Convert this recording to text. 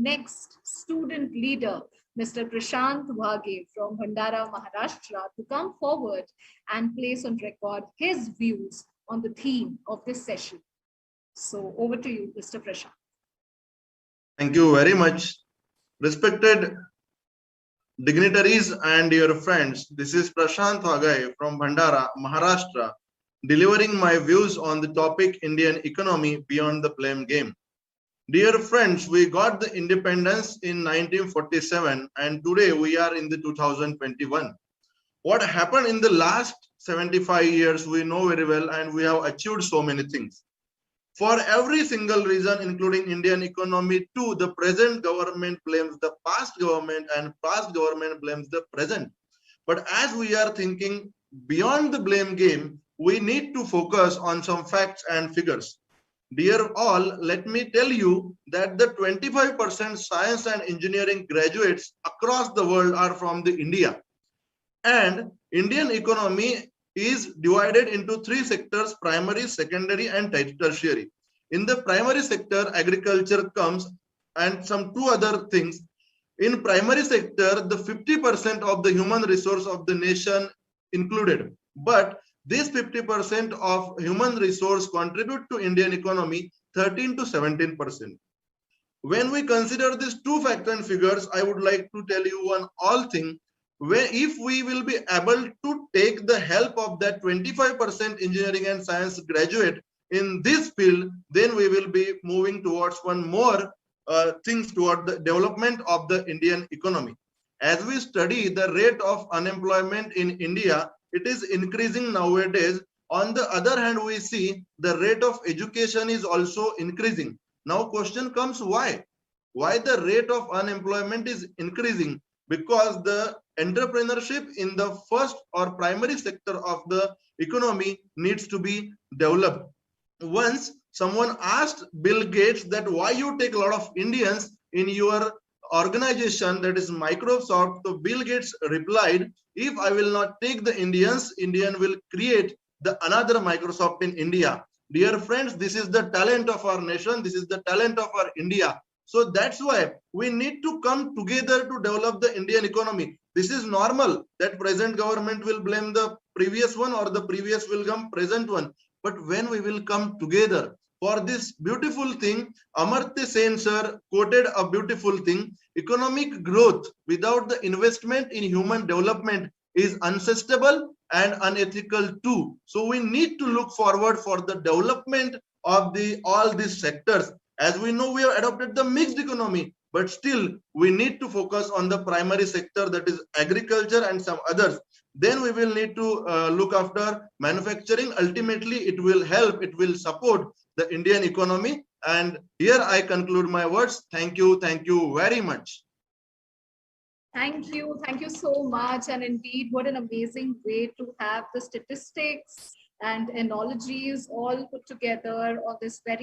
next student leader, Mr. Prashant Wage from Bhandara, Maharashtra, to come forward and place on record his views on the theme of this session. So over to you, Mr. Prashant. Thank you very much. Respected dignitaries and your friends, this is Prashant Wage from Bhandara, Maharashtra, delivering my views on the topic Indian economy beyond the blame game. Dear friends, we got the independence in 1947 and today we are in the 2021. What happened in the last 75 years we know very well, and we have achieved so many things. For every single reason, including Indian economy too, the present government blames the past government and past government blames the present. But as we are thinking beyond the blame game, we need to focus on some facts and figures. Dear all, let me tell you that the 25% science and engineering graduates across the world are from the India. And Indian economy is divided into three sectors: primary, secondary, and tertiary. In the primary sector, agriculture comes and some two other things. In primary sector, the 50% of the human resource of the nation included. But this 50% of human resource contribute to Indian economy 13 to 17%. When we consider these two factors and figures, I would like to tell you one all thing. Where if we will be able to take the help of that 25% engineering and science graduate in this field, then we will be moving towards one more things toward the development of the Indian economy. As we study the rate of unemployment in India, it is increasing nowadays. On the other hand, we see the rate of education is also increasing. Now question comes, why? Why the rate of unemployment is increasing? Because the entrepreneurship in the first or primary sector of the economy needs to be developed. Once someone asked Bill Gates that why you take a lot of Indians in your organization, that is Microsoft. So Bill Gates replied, if I will not take the Indians, Indian will create the another Microsoft in India. Dear friends, this is the talent of our nation. This is the talent of our India. So that's why we need to come together to develop the Indian economy. This is normal that present government will blame the previous one or the previous will come present one. But when we will come together for this beautiful thing, Amartya Sen sir quoted a beautiful thing: economic growth without the investment in human development is unsustainable and unethical too. So we need to look forward for the development of all these sectors. As we know, we have adopted the mixed economy, but still we need to focus on the primary sector, that is agriculture and some others. Then we will need to look after manufacturing. Ultimately, it will help, it will support the Indian economy. And here I conclude my words. Thank you very much. Thank you so much. And indeed, what an amazing way to have the statistics and analogies all put together on this very